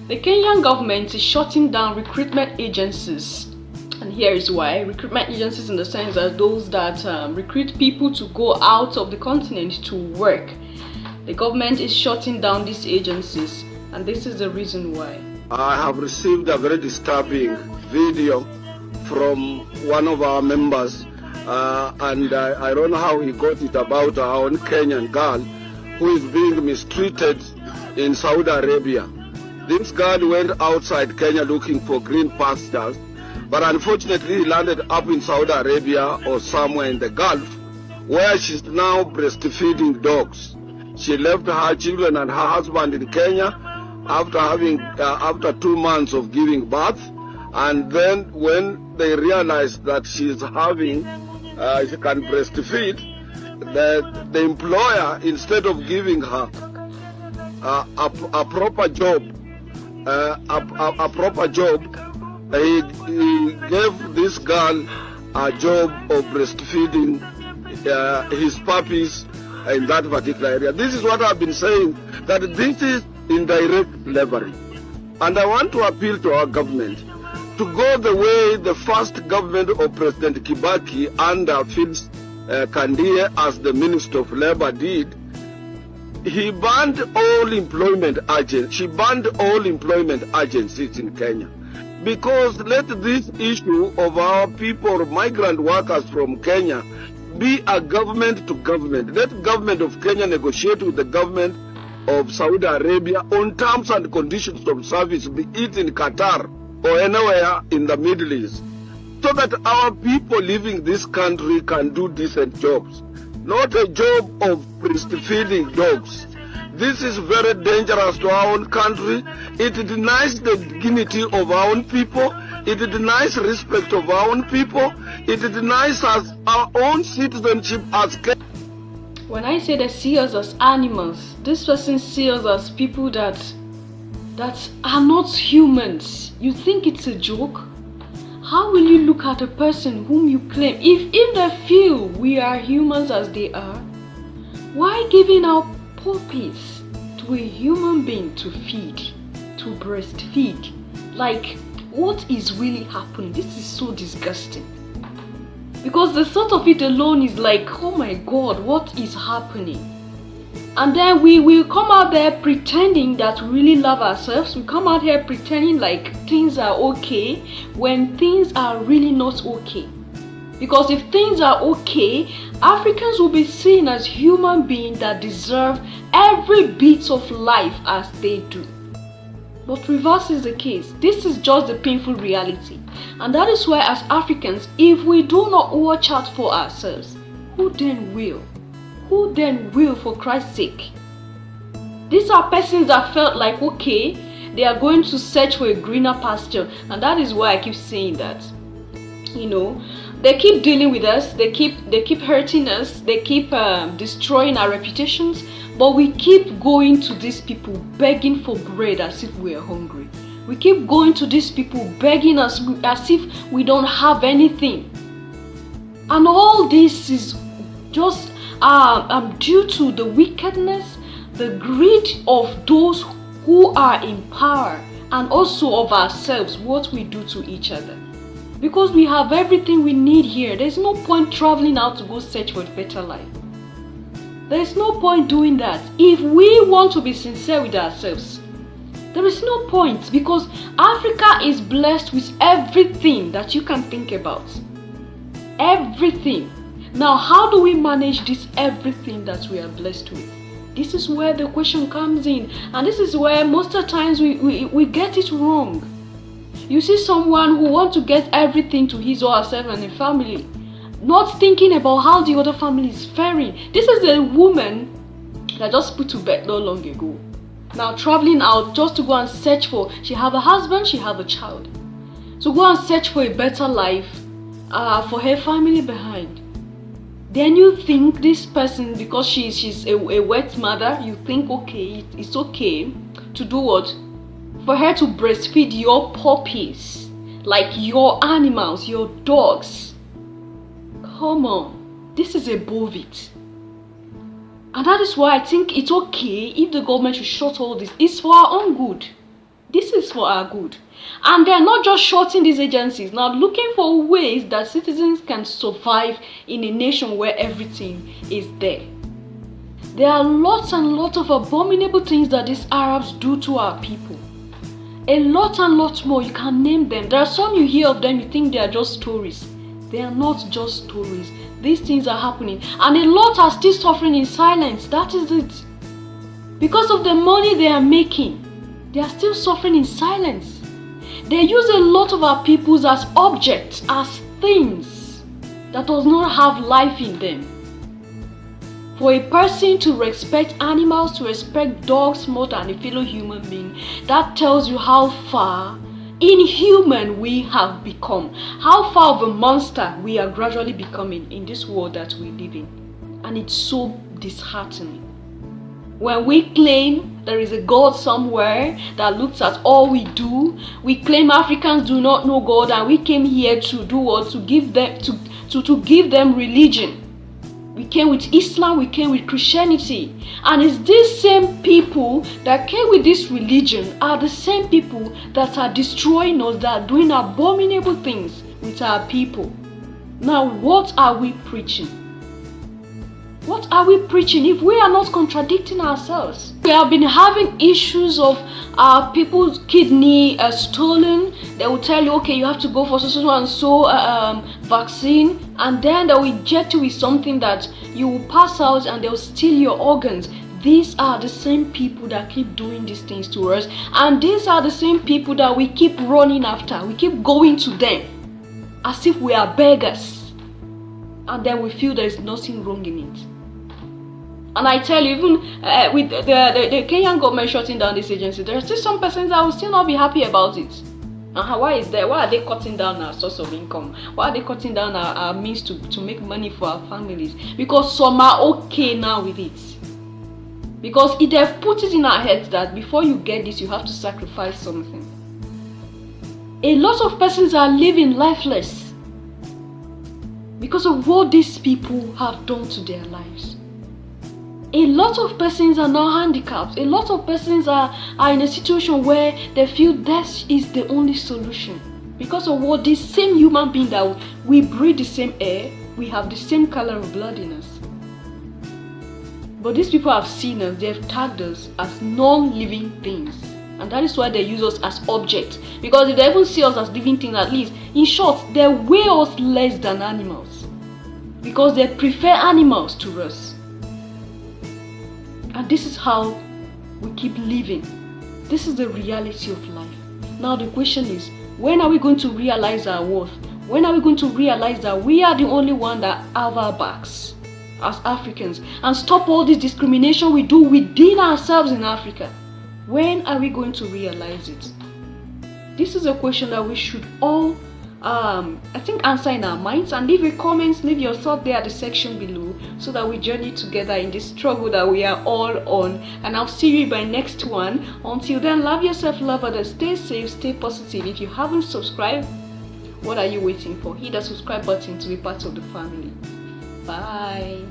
The Kenyan government is shutting down recruitment agencies. And here is why. Recruitment agencies, in the sense that those that recruit people to go out of the continent to work. The government is shutting down these agencies, and this is the reason why. I have received a very disturbing video from one of our members, and I don't know how he got it, about our own Kenyan girl who is being mistreated in Saudi Arabia. This girl went outside Kenya looking for green pastures, but unfortunately he landed up in Saudi Arabia or somewhere in the Gulf, where she's now breastfeeding dogs. She left her children and her husband in Kenya after 2 months of giving birth, and then when they realized that she can breastfeed, the employer, instead of giving her a proper job, he gave this girl a job of breastfeeding his puppies in that particular area. This is what I've been saying, that this is indirect slavery. And I want to appeal to our government to go the way the first government of President Kibaki under Phyllis Kandie as the Minister of Labor did. He banned all employment agents. She banned all employment agencies in Kenya. Because let this issue of our people, migrant workers from Kenya, be a government to government. Let government of Kenya negotiate with the government of Saudi Arabia on terms and conditions of service, be it in Qatar or anywhere in the Middle East, so that our people living this country can do decent jobs, not a job of breastfeeding dogs. This is very dangerous to our own country. It denies the dignity of our own people. It denies respect of our own people. It denies us our own citizenship as Kenyans. When I say they see us as animals, this person sees us as people that are not humans. You think it's a joke? How will you look at a person whom you claim, if they feel we are humans as they are, why giving out puppies to a human being to feed, to breastfeed? Like, what is really happening? This is so disgusting. Because the thought of it alone is like, oh my God, what is happening? And then we will come out there pretending that we really love ourselves. We come out here pretending like things are okay when things are really not okay. Because if things are okay, Africans will be seen as human beings that deserve every bit of life as they do. But reverse is the case. This is just the painful reality. And that is why as Africans, if we do not watch out for ourselves, who then will? Who then will, for Christ's sake? These are persons that felt like, okay, they are going to search for a greener pasture. And that is why I keep saying that. You know, they keep dealing with us, they keep hurting us, they keep destroying our reputations, but we keep going to these people begging for bread as if we are hungry. We keep going to these people begging us as if we don't have anything. And all this is just due to the wickedness, the greed of those who are in power, and also of ourselves, what we do to each other. Because we have everything we need here. There's no point traveling out to go search for a better life. There's no point doing that. If we want to be sincere with ourselves, there is no point, because Africa is blessed with everything that you can think about. Everything. Now, how do we manage this everything that we are blessed with? This is where the question comes in. And this is where most of the times we get it wrong. You see someone who wants to get everything to his or herself and a family, not thinking about how the other family is faring. This is a woman that just put to bed not long ago. Now traveling out just to go and search for, she have a husband, she have a child. To go and search for a better life for her family behind. Then you think this person, because she's a wet mother, you think, okay, it's okay to do what? For her to breastfeed your puppies, like your animals, your dogs. Come on, this is above it. And that is why I think it's okay if the government should shut all this. It's for our own good. This is for our good. And they're not just shutting these agencies, now looking for ways that citizens can survive in a nation where everything is there. There are lots and lots of abominable things that these Arabs do to our people. A lot and lots more, you can name them. There are some you hear of them, you think they are just stories. They are not just stories. These things are happening. And a lot are still suffering in silence. That is it. Because of the money they are making, they are still suffering in silence. They use a lot of our peoples as objects, as things that does not have life in them. For a person to respect animals, to respect dogs more than a fellow human being, that tells you how far inhuman we have become, how far of a monster we are gradually becoming in this world that we live in. And it's so disheartening. When we claim there is a God somewhere that looks at all we do, we claim Africans do not know God, and we came here to do what? To give them religion. We came with Islam, we came with Christianity. And it's these same people that came with this religion are the same people that are destroying us, that are doing abominable things with our people. Now, what are we preaching? What are we preaching if we are not contradicting ourselves? We have been having issues of our people's kidney stolen. They will tell you, okay, you have to go for so and so vaccine, and then they will inject you with something that you will pass out and they will steal your organs. These are the same people that keep doing these things to us, and these are the same people that we keep running after. We keep going to them as if we are beggars, and then we feel there is nothing wrong in it. And I tell you, even with the Kenyan government shutting down this agency, there are still some persons that will still not be happy about it. And why is that? Why are they cutting down our source of income? Why are they cutting down our means to make money for our families? Because some are okay now with it. Because it have put it in our heads that before you get this, you have to sacrifice something. A lot of persons are living lifeless because of what these people have done to their lives. A lot of persons are now handicapped. A lot of persons are in a situation where they feel death is the only solution. Because of what this same human being that we breathe the same air, we have the same color of blood in us. But these people have seen us, they have tagged us as non-living things. And that is why they use us as objects. Because if they even see us as living things, at least, in short, they weigh us less than animals. Because they prefer animals to us. And this is how we keep living. This is the reality of life. Now the question is, when are we going to realize our worth? When are we going to realize that we are the only one that have our backs as Africans, and stop all this discrimination we do within ourselves in Africa? When are we going to realize it? This is a question that we should all answer in our minds, and leave your comments, leave your thought there at the section below, so that we journey together in this struggle that we are all on. And I'll see you by next one. Until then, love yourself, love others, stay safe, stay positive. If you haven't subscribed, what are you waiting for? Hit the subscribe button to be part of the family. Bye.